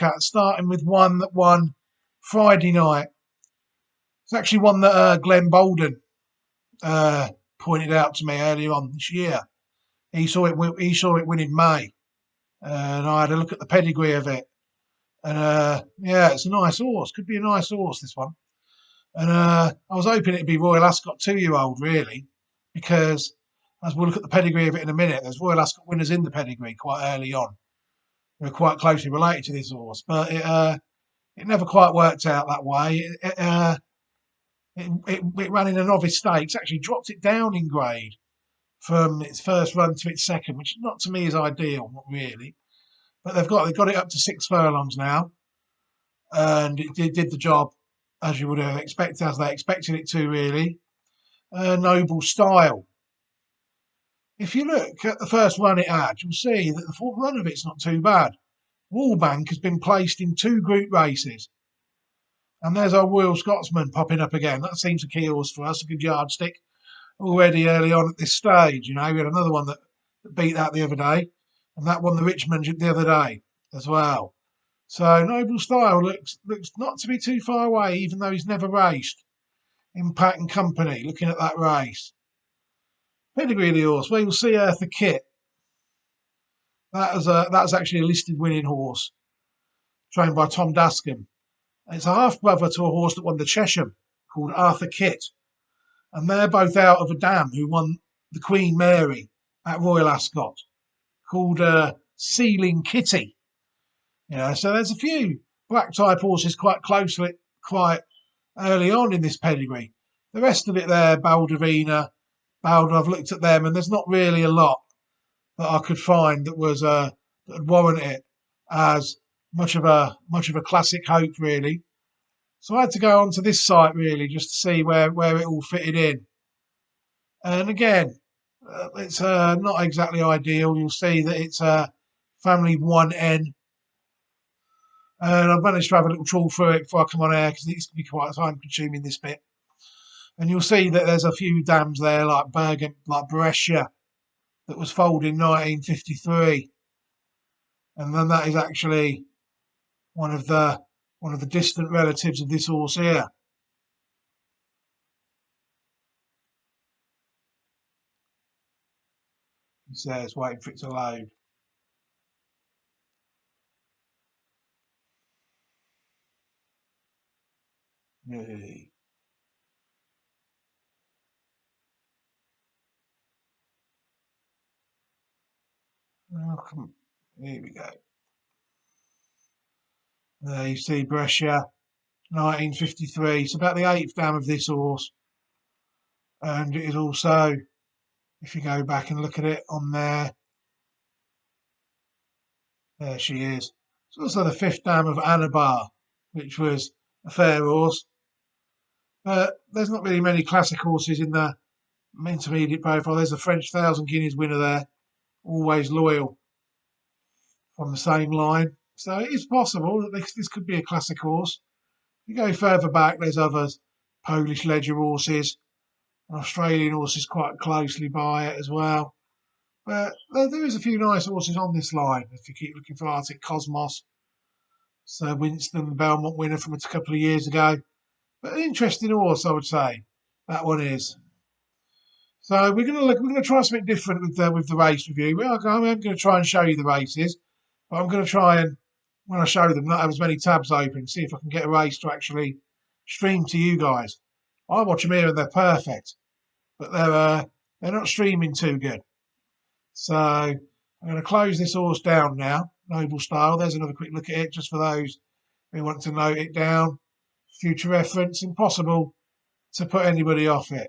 at, starting with one that won Friday night. It's actually one that Glenn Bolden pointed out to me earlier on this year. He saw it win in May, and I had a look at the pedigree of it. And yeah, it's a nice horse. Could be a nice horse, this one. And I was hoping it'd be Royal Ascot 2-year-old, really, because as we'll look at the pedigree of it in a minute, there's Royal Ascot winners in the pedigree quite early on. They're quite closely related to this horse, but it never quite worked out that way. It ran in a novice stakes, actually dropped it down in grade from its first run to its second, which not to me is ideal, not really. But they've got it up to 6 furlongs now, and it did the job as you would have expected, as they expected it to, really. Noble Style. If you look at the first run it had, you'll see that the fourth run of it's not too bad. Wallbank has been placed in 2 group races. And there's our Royal Scotsman popping up again. That seems a key horse for us, a good yardstick already early on at this stage. You know, we had another one that beat that the other day, and that won the Richmond the other day as well. So Noble Style looks not to be too far away, even though he's never raced. Impact and Company, looking at that race. Pedigree of the horse, well, you'll see Eartha Kitt. That's actually a listed winning horse, trained by Tom Dascombe. It's a half-brother to a horse that won the Chesham, called Arthur Kitt. And they're both out of a dam who won the Queen Mary at Royal Ascot, called Sealing Kitty. You know, so there's a few black type horses quite early on in this pedigree. The rest of it there, Baldovina, Balder, I've looked at them, and there's not really a lot that I could find that was that would warrant it as much of a classic hope, really. So I had to go onto this site really just to see where it all fitted in. And again, it's not exactly ideal. You'll see that it's family 1N. And I've managed to have a little trawl through it before I come on air because it used to be quite time consuming, this bit. And you'll see that there's a few dams there like Brescia that was foaled in 1953. And then that is actually one of the distant relatives of this horse here. He says, waiting for it to load. Yay. Oh, come on. Here we go. There you see Brescia, 1953. It's about the 8th dam of this horse. And it is also, if you go back and look at it on there she is. It's also the 5th dam of Anabar, which was a fair horse. But there's not really many classic horses in the intermediate profile. There's a French 1,000 guineas winner there, always loyal, from the same line. So it is possible that this could be a classic horse. If you go further back, there's others, Polish Ledger horses, Australian horses quite closely by it as well. But there is a few nice horses on this line if you keep looking for Arctic Cosmos. Sir Winston, the Belmont winner from a couple of years ago. But an interesting horse, I would say. That one is. So we're going to try something different with the race review. I'm going to try and show you the races, but I'm going to try and, when I show them, not have as many tabs open. See if I can get a race to actually stream to you guys. I watch them here and they're perfect, but they're not streaming too good. So I'm going to close this horse down now. Noble Style. There's another quick look at it, just for those who want to note it down. Future reference. Impossible to put anybody off it.